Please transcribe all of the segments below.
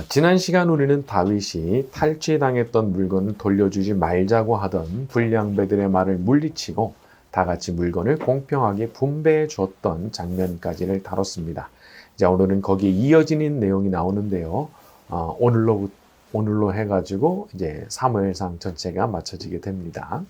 지난 시간 우리는 다윗이 탈취당했던 물건을 돌려주지 말자고 하던 불량배들의 말을 물리치고 다 같이 물건을 공평하게 분배해 줬던 장면까지를 다뤘습니다. 자, 오늘은 거기에 이어지는 내용이 나오는데요. 오늘로 해가지고 이제 사무엘상 전체가 마쳐지게 됩니다.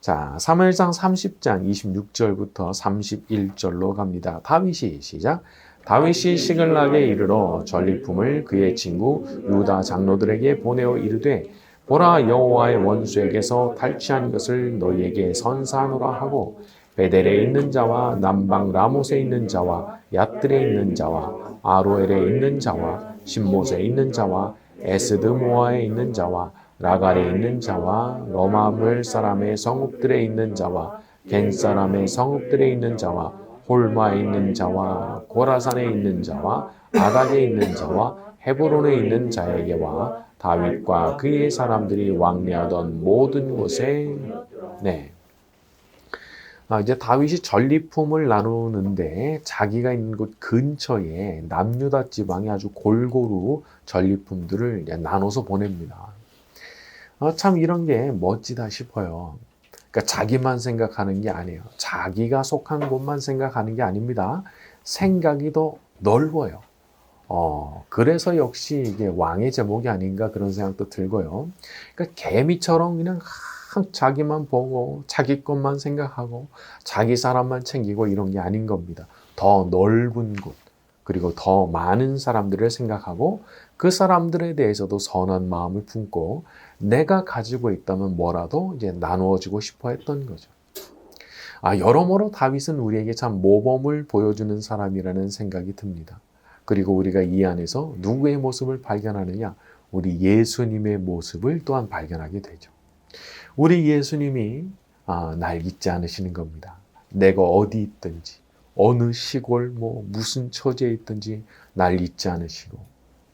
자, 사무엘상 30장 26절부터 31절로 갑니다. 다윗이 시작. 다윗이 시글락에 이르러 전리품을 그의 친구 유다 장로들에게 보내어 이르되 보라 여호와의 원수에게서 탈취한 것을 너희에게 선사하노라 하고 베델에 있는 자와 남방 라못에 있는 자와 얏들에 있는 자와 아로엘에 있는 자와 신못에 있는 자와 에스드모아에 있는 자와 라갈에 있는 자와 로마물 사람의 성읍들에 있는 자와 겐 사람의 성읍들에 있는 자와 홀마에 있는 자와 고라산에 있는 자와 아닥에 있는 자와 헤브론에 있는 자에게와 다윗과 그의 사람들이 왕래하던 모든 곳에 이제 다윗이 전리품을 나누는데 자기가 있는 곳 근처에 남유다 지방에 아주 골고루 전리품들을 나눠서 보냅니다. 참 이런 게 멋지다 싶어요. 그러니까 자기만 생각하는 게 아니에요. 자기가 속한 곳만 생각하는 게 아닙니다. 생각이 더 넓어요. 그래서 역시 이게 왕의 제목이 아닌가 그런 생각도 들고요. 그러니까 개미처럼 그냥 자기만 보고 자기 것만 생각하고 자기 사람만 챙기고 이런 게 아닌 겁니다. 더 넓은 곳 그리고 더 많은 사람들을 생각하고 그 사람들에 대해서도 선한 마음을 품고 내가 가지고 있다면 뭐라도 이제 나누어주고 싶어 했던 거죠. 여러모로 다윗은 우리에게 참 모범을 보여주는 사람이라는 생각이 듭니다. 그리고 우리가 이 안에서 누구의 모습을 발견하느냐? 우리 예수님의 모습을 또한 발견하게 되죠. 우리 예수님이 날 잊지 않으시는 겁니다. 내가 어디 있든지 어느 시골 무슨 처지에 있든지 날 잊지 않으시고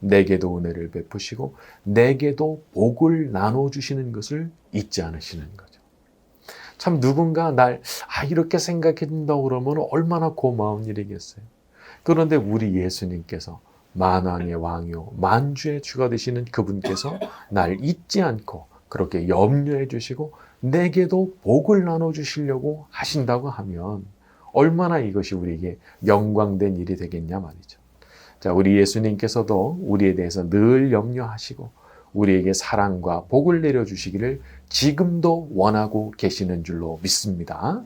내게도 은혜를 베푸시고 내게도 복을 나눠주시는 것을 잊지 않으시는 거죠. 참 누군가 날 이렇게 생각해 준다고 그러면 얼마나 고마운 일이겠어요. 그런데 우리 예수님께서 만왕의 왕이요 만주의 주가 되시는 그분께서 날 잊지 않고 그렇게 염려해 주시고 내게도 복을 나눠주시려고 하신다고 하면 얼마나 이것이 우리에게 영광된 일이 되겠냐 말이죠. 자, 우리 예수님께서도 우리에 대해서 늘 염려하시고 우리에게 사랑과 복을 내려주시기를 지금도 원하고 계시는 줄로 믿습니다.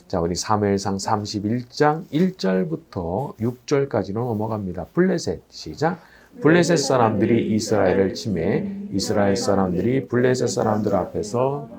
자, 우리 사무엘상 31장 1절부터 6절까지로 넘어갑니다. 블레셋 시작. 블레셋 사람들이 이스라엘을 침해 이스라엘 사람들이 블레셋 사람들 앞에서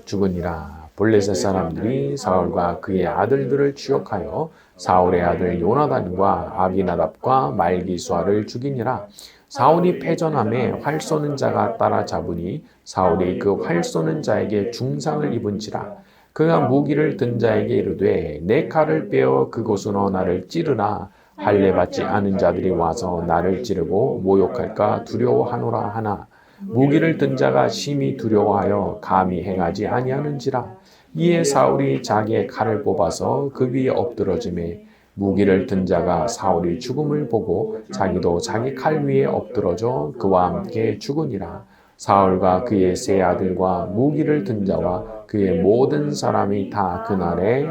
죽으니라. 블레셋 사람들이 사울과 그의 아들들을 추격하여 사울의 아들 요나단과 아비나답과 말기수아를 죽이니라. 사울이 패전함에 활 쏘는 자가 따라잡으니 사울이 그 활 쏘는 자에게 중상을 입은지라. 그가 무기를 든 자에게 이르되 내 칼을 빼어 그곳으로 나를 찌르라. 할례 받지 않은 자들이 와서 나를 찌르고 모욕할까 두려워하노라 하나 무기를 든 자가 심히 두려워하여 감히 행하지 아니하는지라. 이에 사울이 자기의 칼을 뽑아서 그 위에 엎드러지매 무기를 든 자가 사울이 죽음을 보고 자기도 자기 칼 위에 엎드러져 그와 함께 죽으니라. 사울과 그의 세 아들과 무기를 든 자와 그의 모든 사람이 다 그날에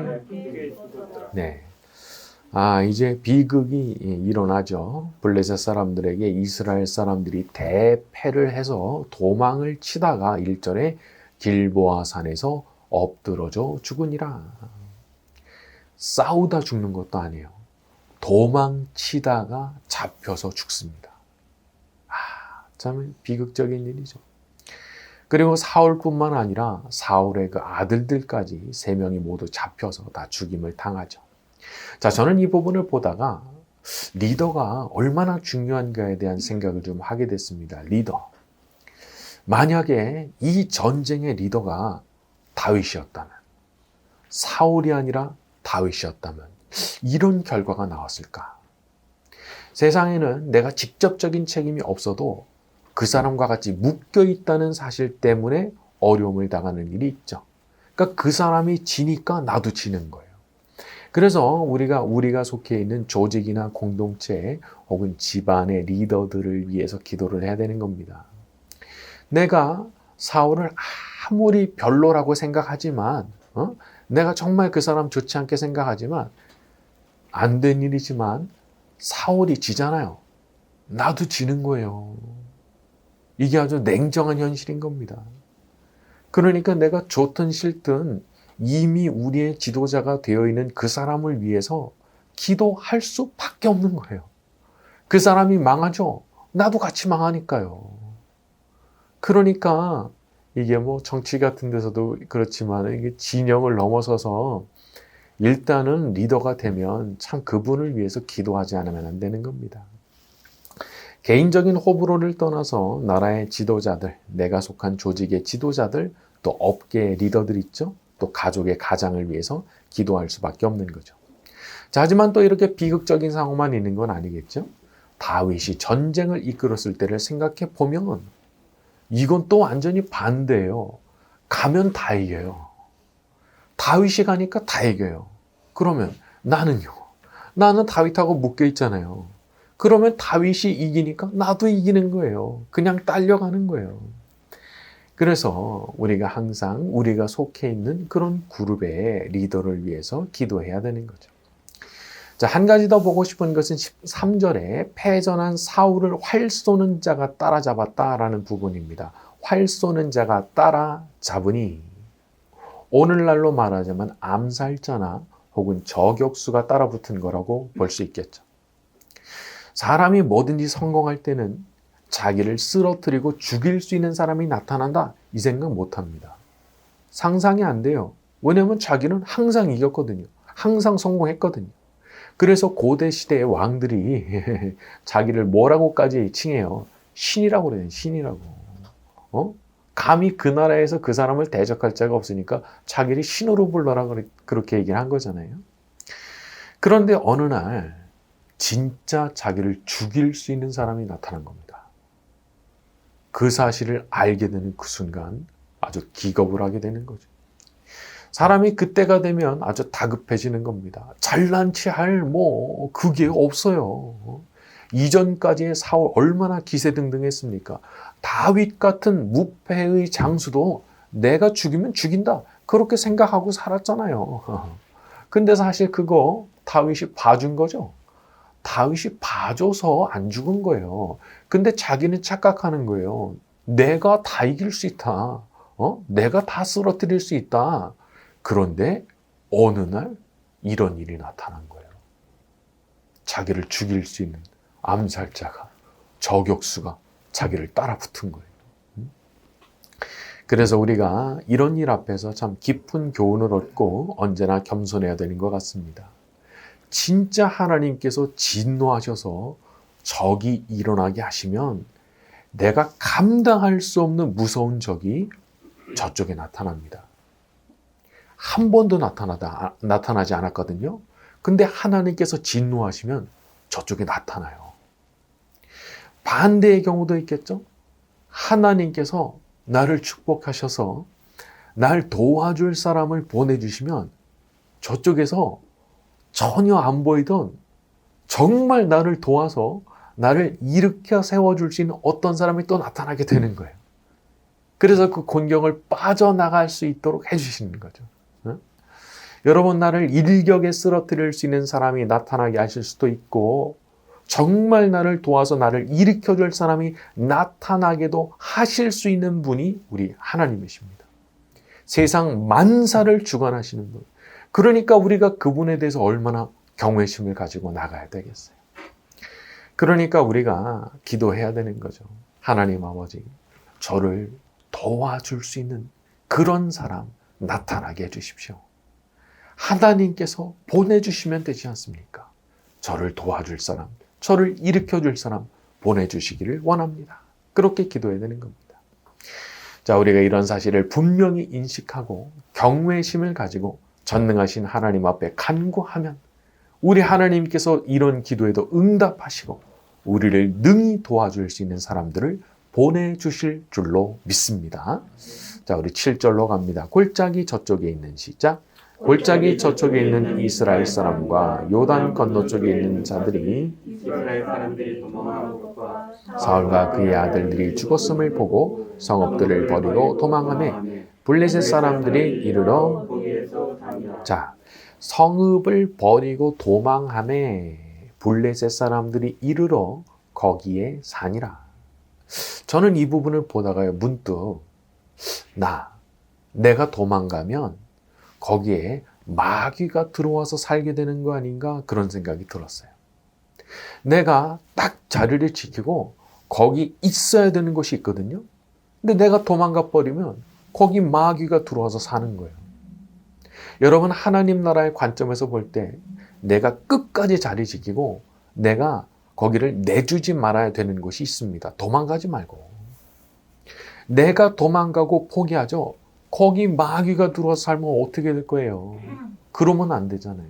이제 비극이 일어나죠. 블레셋 사람들에게 이스라엘 사람들이 대패를 해서 도망을 치다가 1절에 길보아 산에서 엎드러져 죽으니라. 싸우다 죽는 것도 아니에요. 도망치다가 잡혀서 죽습니다. 참 비극적인 일이죠. 그리고 사울뿐만 아니라 사울의 그 아들들까지 3명이 모두 잡혀서 다 죽임을 당하죠. 자, 저는 이 부분을 보다가 리더가 얼마나 중요한가에 대한 생각을 좀 하게 됐습니다. 리더. 만약에 이 전쟁의 리더가 다윗이었다면, 사울이 아니라 다윗이었다면 이런 결과가 나왔을까? 세상에는 내가 직접적인 책임이 없어도 그 사람과 같이 묶여 있다는 사실 때문에 어려움을 당하는 일이 있죠. 그러니까 그 사람이 지니까 나도 지는 거예요. 그래서 우리가 속해 있는 조직이나 공동체 혹은 집안의 리더들을 위해서 기도를 해야 되는 겁니다. 내가 사울을 아무리 별로라고 생각하지만, 내가 정말 그 사람 좋지 않게 생각하지만, 안 된 일이지만 사울이 지잖아요. 나도 지는 거예요. 이게 아주 냉정한 현실인 겁니다. 그러니까 내가 좋든 싫든 이미 우리의 지도자가 되어 있는 그 사람을 위해서 기도할 수밖에 없는 거예요. 그 사람이 망하죠? 나도 같이 망하니까요. 그러니까 이게 뭐 정치 같은 데서도 그렇지만 이게 진영을 넘어서서 일단은 리더가 되면 참 그분을 위해서 기도하지 않으면 안 되는 겁니다. 개인적인 호불호를 떠나서 나라의 지도자들, 내가 속한 조직의 지도자들, 또 업계의 리더들 있죠? 또 가족의 가장을 위해서 기도할 수밖에 없는 거죠. 자, 하지만 또 이렇게 비극적인 상황만 있는 건 아니겠죠? 다윗이 전쟁을 이끌었을 때를 생각해 보면 이건 또 완전히 반대예요. 가면 다 이겨요. 다윗이 가니까 다 이겨요. 그러면 나는요? 나는 다윗하고 묶여 있잖아요. 그러면 다윗이 이기니까 나도 이기는 거예요. 그냥 딸려가는 거예요. 그래서 우리가 항상 우리가 속해 있는 그런 그룹의 리더를 위해서 기도해야 되는 거죠. 자, 한 가지 더 보고 싶은 것은 13절에 패전한 사울을 활 쏘는 자가 따라잡았다라는 부분입니다. 활 쏘는 자가 따라잡으니 오늘날로 말하자면 암살자나 혹은 저격수가 따라붙은 거라고 볼 수 있겠죠. 사람이 뭐든지 성공할 때는 자기를 쓰러뜨리고 죽일 수 있는 사람이 나타난다 이 생각 못합니다. 상상이 안 돼요. 왜냐하면 자기는 항상 이겼거든요. 항상 성공했거든요. 그래서 고대 시대의 왕들이 자기를 뭐라고까지 칭해요. 신이라고 그래요. 신이라고. 감히 그 나라에서 그 사람을 대적할 자가 없으니까 자기를 신으로 불러라 그렇게 얘기를 한 거잖아요. 그런데 어느 날 진짜 자기를 죽일 수 있는 사람이 나타난 겁니다. 그 사실을 알게 되는 그 순간 아주 기겁을 하게 되는 거죠. 사람이 그때가 되면 아주 다급해지는 겁니다. 잘난 체할 그게 없어요. 이전까지의 사울 얼마나 기세등등했습니까? 다윗 같은 무패의 장수도 내가 죽이면 죽인다. 그렇게 생각하고 살았잖아요. 근데 사실 그거 다윗이 봐준 거죠. 다윗이 봐줘서 안 죽은 거예요. 근데 자기는 착각하는 거예요. 내가 다 이길 수 있다. 내가 다 쓰러뜨릴 수 있다. 그런데 어느 날 이런 일이 나타난 거예요. 자기를 죽일 수 있는 암살자가, 저격수가 자기를 따라 붙은 거예요. 그래서 우리가 이런 일 앞에서 참 깊은 교훈을 얻고 언제나 겸손해야 되는 것 같습니다. 진짜 하나님께서 진노하셔서 적이 일어나게 하시면 내가 감당할 수 없는 무서운 적이 저쪽에 나타납니다. 한 번도 나타나지 않았거든요. 근데 하나님께서 진노하시면 저쪽에 나타나요. 반대의 경우도 있겠죠. 하나님께서 나를 축복하셔서 날 도와줄 사람을 보내주시면 저쪽에서 전혀 안 보이던 정말 나를 도와서 나를 일으켜 세워줄 수 있는 어떤 사람이 또 나타나게 되는 거예요. 그래서 그 곤경을 빠져나갈 수 있도록 해주시는 거죠. 여러분, 나를 일격에 쓰러뜨릴 수 있는 사람이 나타나게 하실 수도 있고 정말 나를 도와서 나를 일으켜줄 사람이 나타나게도 하실 수 있는 분이 우리 하나님이십니다. 세상 만사를 주관하시는 분. 그러니까 우리가 그분에 대해서 얼마나 경외심을 가지고 나가야 되겠어요. 그러니까 우리가 기도해야 되는 거죠. 하나님 아버지, 저를 도와줄 수 있는 그런 사람 나타나게 해주십시오. 하나님께서 보내주시면 되지 않습니까? 저를 도와줄 사람, 저를 일으켜줄 사람 보내주시기를 원합니다. 그렇게 기도해야 되는 겁니다. 자, 우리가 이런 사실을 분명히 인식하고 경외심을 가지고 전능하신 하나님 앞에 간구하면 우리 하나님께서 이런 기도에도 응답하시고 우리를 능히 도와줄 수 있는 사람들을 보내주실 줄로 믿습니다. 자, 우리 7절로 갑니다. 골짜기 저쪽에 있는 시작. 골짜기 저쪽에 있는 이스라엘 사람과 요단 건너쪽에 있는 자들이 이스라엘 사람들이 도망한 것과 사울과 그의 아들들이 죽었음을 보고 성읍들을 버리고 도망하매 블레셋 사람들이 이르러 거기에서 다니라. 자, 성읍을 버리고 도망하매 블레셋 사람들이 이르러 거기에 사니라. 저는 이 부분을 보다가 문득 내가 도망가면 거기에 마귀가 들어와서 살게 되는 거 아닌가 그런 생각이 들었어요. 내가 딱 자리를 지키고 거기 있어야 되는 곳이 있거든요. 근데 내가 도망가 버리면 거기 마귀가 들어와서 사는 거예요. 여러분, 하나님 나라의 관점에서 볼 때 내가 끝까지 자리 지키고 내가 거기를 내주지 말아야 되는 곳이 있습니다. 도망가지 말고. 내가 도망가고 포기하죠. 거기 마귀가 들어와서 살면 어떻게 될 거예요? 그러면 안 되잖아요.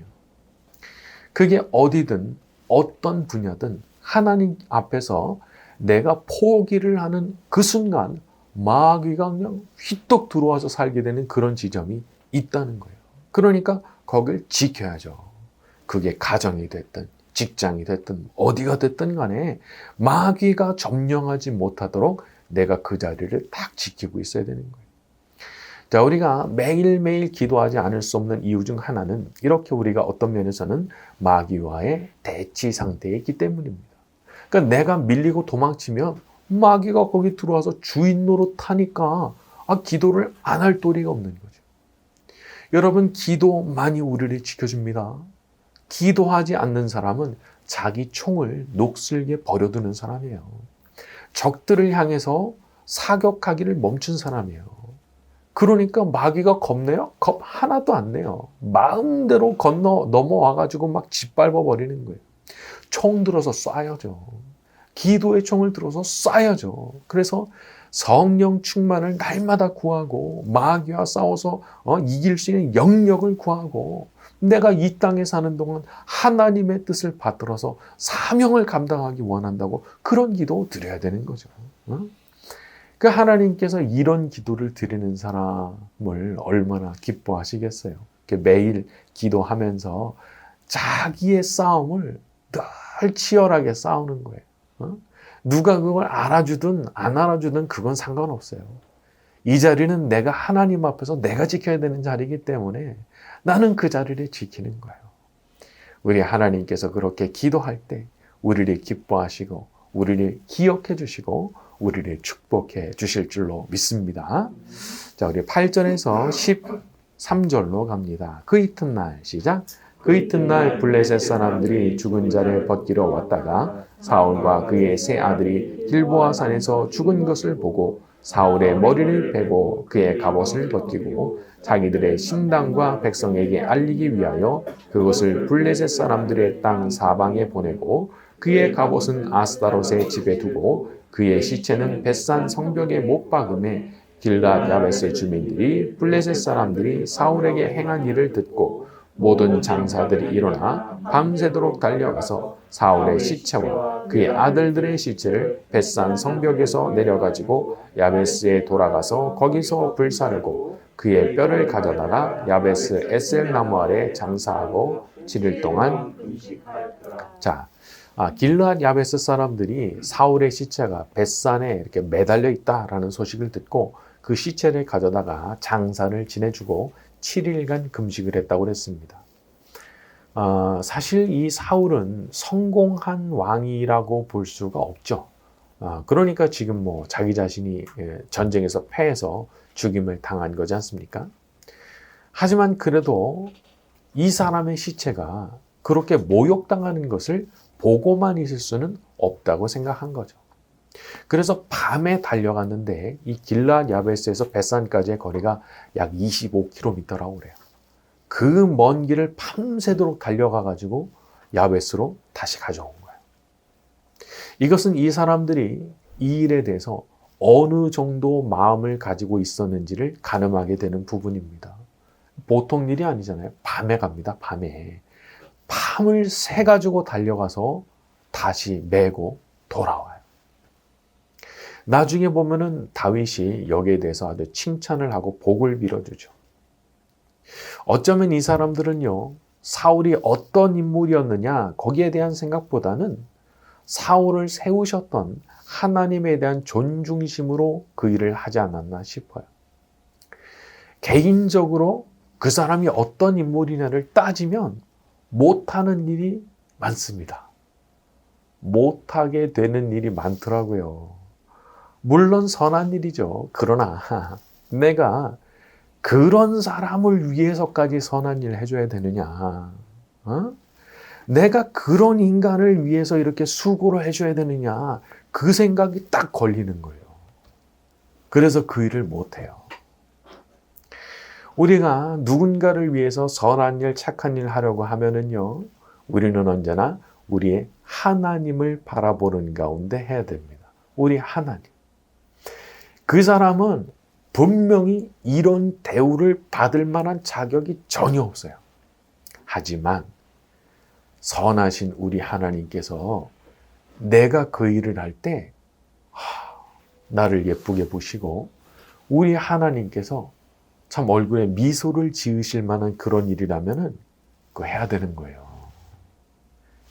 그게 어디든 어떤 분야든 하나님 앞에서 내가 포기를 하는 그 순간 마귀가 그냥 휘떡 들어와서 살게 되는 그런 지점이 있다는 거예요. 그러니까 거길 지켜야죠. 그게 가정이 됐든 직장이 됐든 어디가 됐든 간에 마귀가 점령하지 못하도록 내가 그 자리를 딱 지키고 있어야 되는 거예요. 자, 우리가 매일매일 기도하지 않을 수 없는 이유 중 하나는 이렇게 우리가 어떤 면에서는 마귀와의 대치 상태에 있기 때문입니다. 그러니까 내가 밀리고 도망치면 마귀가 거기 들어와서 주인 노릇하니까 기도를 안 할 도리가 없는 거죠. 여러분, 기도만이 우리를 지켜줍니다. 기도하지 않는 사람은 자기 총을 녹슬게 버려두는 사람이에요. 적들을 향해서 사격하기를 멈춘 사람이에요. 그러니까 마귀가 겁내요? 겁 하나도 안 내요. 마음대로 넘어와가지고 막 짓밟아 버리는 거예요. 총 들어서 쏴야죠. 기도의 총을 들어서 쏴야죠. 그래서 성령 충만을 날마다 구하고 마귀와 싸워서 이길 수 있는 영역을 구하고 내가 이 땅에 사는 동안 하나님의 뜻을 받들어서 사명을 감당하기 원한다고 그런 기도 드려야 되는 거죠. 그 하나님께서 이런 기도를 드리는 사람을 얼마나 기뻐하시겠어요. 매일 기도하면서 자기의 싸움을 늘 치열하게 싸우는 거예요. 누가 그걸 알아주든 안 알아주든 그건 상관없어요. 이 자리는 내가 하나님 앞에서 내가 지켜야 되는 자리이기 때문에 나는 그 자리를 지키는 거예요. 우리 하나님께서 그렇게 기도할 때 우리를 기뻐하시고 우리를 기억해 주시고 우리를 축복해 주실 줄로 믿습니다. 자, 우리 8절에서 13절로 갑니다. 그 이튿날 시작. 그 이튿날 블레셋 사람들이 죽은 자를 벗기러 왔다가 사울과 그의 세 아들이 길보아 산에서 죽은 것을 보고 사울의 머리를 베고 그의 갑옷을 벗기고 자기들의 신당과 백성에게 알리기 위하여 그것을 블레셋 사람들의 땅 사방에 보내고 그의 갑옷은 아스다롯의 집에 두고 그의 시체는 벳산 성벽에 못 박음에 길랏 야베스의 주민들이 블레셋 사람들이 사울에게 행한 일을 듣고 모든 장사들이 일어나 밤새도록 달려가서 사울의 시체와 그의 아들들의 시체를 벳산 성벽에서 내려가지고 야베스에 돌아가서 거기서 불사르고 그의 뼈를 가져다가 야베스 에셀 나무 아래 장사하고 7일 동안 자, 길르앗 야베스 사람들이 사울의 시체가 벳산에 이렇게 매달려 있다라는 소식을 듣고 그 시체를 가져다가 장사를 지내주고 7일간 금식을 했다고 했습니다. 사실 이 사울은 성공한 왕이라고 볼 수가 없죠. 그러니까 지금 자기 자신이 전쟁에서 패해서 죽임을 당한 거지 않습니까? 하지만 그래도 이 사람의 시체가 그렇게 모욕당하는 것을 보고만 있을 수는 없다고 생각한 거죠. 그래서 밤에 달려갔는데 이 길랏 야베스에서 벳산까지의 거리가 약 25km라고 그래요. 그 먼 길을 밤새도록 달려가 가지고 야베스로 다시 가져온 거예요. 이것은 이 사람들이 이 일에 대해서 어느 정도 마음을 가지고 있었는지를 가늠하게 되는 부분입니다. 보통 일이 아니잖아요. 밤에 갑니다. 밤에. 밤을 새 가지고 달려가서 다시 메고 돌아와요. 나중에 보면은 다윗이 여기에 대해서 아주 칭찬을 하고 복을 빌어주죠. 어쩌면 이 사람들은요, 사울이 어떤 인물이었느냐, 거기에 대한 생각보다는 사울을 세우셨던 하나님에 대한 존중심으로 그 일을 하지 않았나 싶어요. 개인적으로 그 사람이 어떤 인물이냐를 따지면 못하는 일이 많습니다. 못하게 되는 일이 많더라고요. 물론 선한 일이죠. 그러나 내가 그런 사람을 위해서까지 선한 일을 해줘야 되느냐? 내가 그런 인간을 위해서 이렇게 수고를 해줘야 되느냐? 그 생각이 딱 걸리는 거예요. 그래서 그 일을 못해요. 우리가 누군가를 위해서 선한 일, 착한 일 하려고 하면은요, 우리는 언제나 우리의 하나님을 바라보는 가운데 해야 됩니다. 우리 하나님. 그 사람은 분명히 이런 대우를 받을 만한 자격이 전혀 없어요. 하지만 선하신 우리 하나님께서 내가 그 일을 할 때 나를 예쁘게 보시고 우리 하나님께서 참 얼굴에 미소를 지으실 만한 그런 일이라면은 그거 해야 되는 거예요.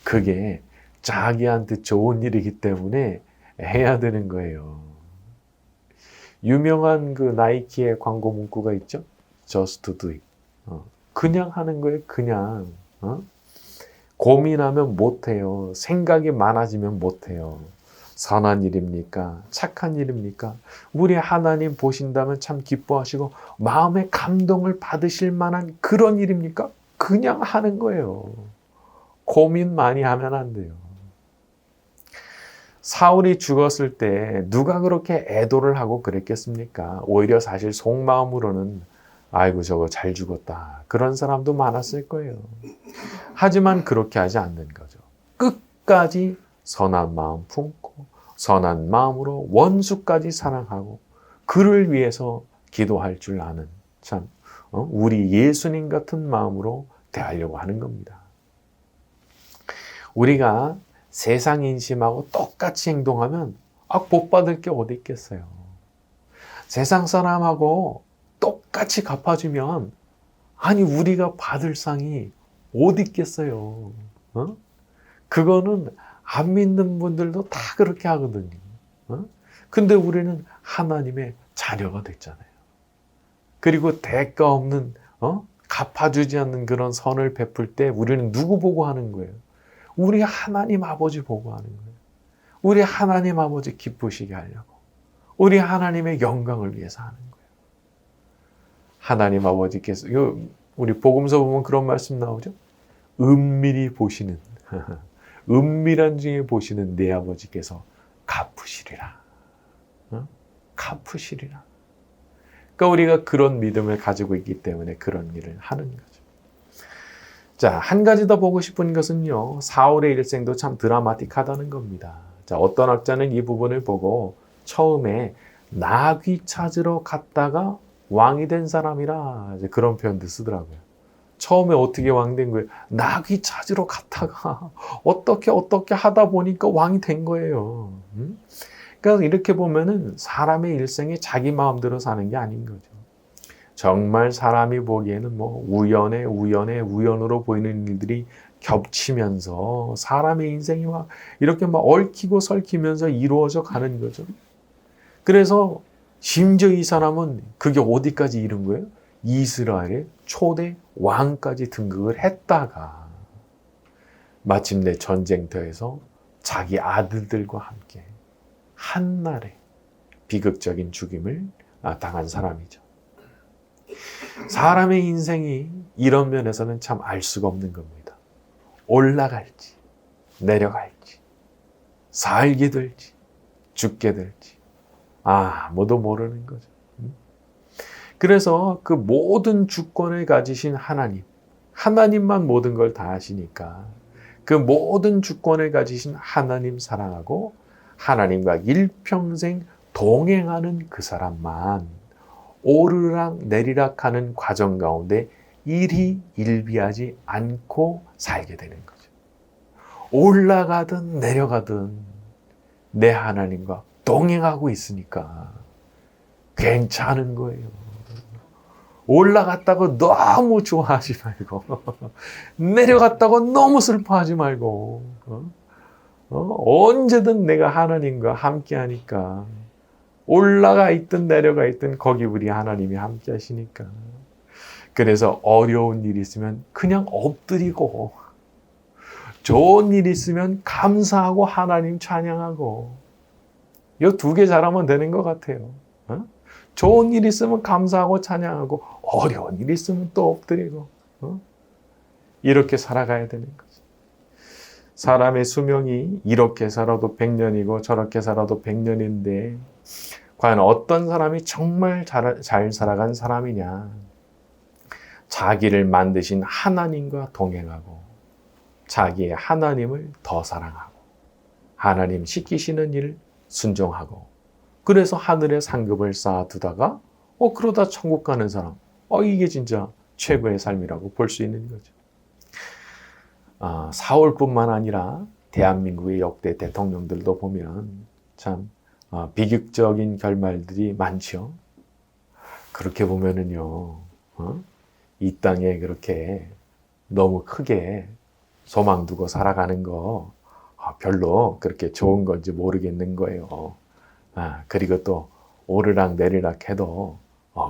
그게 자기한테 좋은 일이기 때문에 해야 되는 거예요. 유명한 그 나이키의 광고 문구가 있죠. Just do it. 그냥 하는 거예요. 그냥. 고민하면 못해요. 생각이 많아지면 못해요. 선한 일입니까? 착한 일입니까? 우리 하나님 보신다면 참 기뻐하시고 마음의 감동을 받으실 만한 그런 일입니까? 그냥 하는 거예요. 고민 많이 하면 안 돼요. 사울이 죽었을 때 누가 그렇게 애도를 하고 그랬겠습니까? 오히려 사실 속마음으로는 아이고 저거 잘 죽었다. 그런 사람도 많았을 거예요. 하지만 그렇게 하지 않는 거죠. 끝까지 선한 마음 품고 선한 마음으로 원수까지 사랑하고 그를 위해서 기도할 줄 아는 참 우리 예수님 같은 마음으로 대하려고 하는 겁니다. 우리가 세상 인심하고 똑같이 행동하면 복 받을 게 어디 있겠어요. 세상 사람하고 똑같이 갚아주면 아니 우리가 받을 상이 어디 있겠어요. 그거는 안 믿는 분들도 다 그렇게 하거든요. 근데 우리는 하나님의 자녀가 됐잖아요. 그리고 대가 없는 갚아주지 않는 그런 선을 베풀 때 우리는 누구 보고 하는 거예요? 우리 하나님 아버지 보고 하는 거예요. 우리 하나님 아버지 기쁘시게 하려고. 우리 하나님의 영광을 위해서 하는 거예요. 하나님 아버지께서 우리 복음서 보면 그런 말씀 나오죠. 은밀히 보시는 은밀한 중에 보시는 내 아버지께서 갚으시리라. 갚으시리라. 그러니까 우리가 그런 믿음을 가지고 있기 때문에 그런 일을 하는 거죠. 자, 한 가지 더 보고 싶은 것은요. 사울의 일생도 참 드라마틱하다는 겁니다. 자, 어떤 학자는 이 부분을 보고 처음에 나귀 찾으러 갔다가 왕이 된 사람이라 이제 그런 표현도 쓰더라고요. 처음에 어떻게 왕 된 거예요? 나귀 찾으러 갔다가 어떻게 하다 보니까 왕이 된 거예요. 그러니까 이렇게 보면은 사람의 일생이 자기 마음대로 사는 게 아닌 거죠. 정말 사람이 보기에는 뭐 우연으로 보이는 일들이 겹치면서 사람의 인생이 막 이렇게 막 얽히고 설키면서 이루어져 가는 거죠. 그래서 심지어 이 사람은 그게 어디까지 이른 거예요? 이스라엘의 초대 왕까지 등극을 했다가 마침내 전쟁터에서 자기 아들들과 함께 한날에 비극적인 죽임을 당한 사람이죠. 사람의 인생이 이런 면에서는 참 알 수가 없는 겁니다. 올라갈지 내려갈지 살게 될지 죽게 될지 아무도 모르는 거죠. 그래서 그 모든 주권을 가지신 하나님만 모든 걸 다 아시니까 그 모든 주권을 가지신 하나님 사랑하고 하나님과 일평생 동행하는 그 사람만 오르락 내리락하는 과정 가운데 일희일비하지 않고 살게 되는 거죠. 올라가든 내려가든 내 하나님과 동행하고 있으니까 괜찮은 거예요. 올라갔다고 너무 좋아하지 말고 내려갔다고 너무 슬퍼하지 말고 언제든 내가 하나님과 함께 하니까 올라가 있든 내려가 있든 거기 우리 하나님이 함께 하시니까 그래서 어려운 일이 있으면 그냥 엎드리고 좋은 일이 있으면 감사하고 하나님 찬양하고 이 두 개 잘하면 되는 것 같아요. 좋은 일 있으면 감사하고 찬양하고 어려운 일 있으면 또 엎드리고 이렇게 살아가야 되는 거죠. 사람의 수명이 이렇게 살아도 100년이고 저렇게 살아도 100년인데 과연 어떤 사람이 정말 잘 살아간 사람이냐? 자기를 만드신 하나님과 동행하고 자기의 하나님을 더 사랑하고 하나님 시키시는 일을 순종하고 그래서 하늘에 상급을 쌓아두다가 그러다 천국 가는 사람 이게 진짜 최고의 삶이라고 볼 수 있는 거죠. 사울뿐만 아니라 대한민국의 역대 대통령들도 보면 참 비극적인 결말들이 많죠. 그렇게 보면은요, 이 땅에 그렇게 너무 크게 소망 두고 살아가는 거 별로 그렇게 좋은 건지 모르겠는 거예요. 그리고 또 오르락 내리락 해도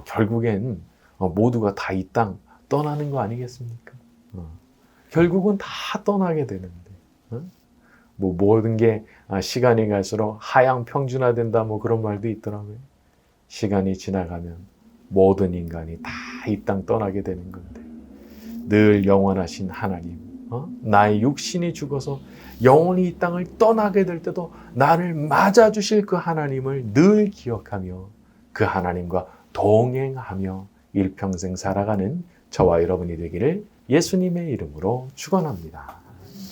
결국엔 모두가 다 이 땅 떠나는 거 아니겠습니까? 결국은 다 떠나게 되는데 모든 게 시간이 갈수록 하향 평준화된다 그런 말도 있더라고요. 시간이 지나가면 모든 인간이 다 이 땅 떠나게 되는 건데 늘 영원하신 하나님, 나의 육신이 죽어서 영원히 이 땅을 떠나게 될 때도 나를 맞아주실 그 하나님을 늘 기억하며 그 하나님과 동행하며 일평생 살아가는 저와 여러분이 되기를 예수님의 이름으로 축원합니다.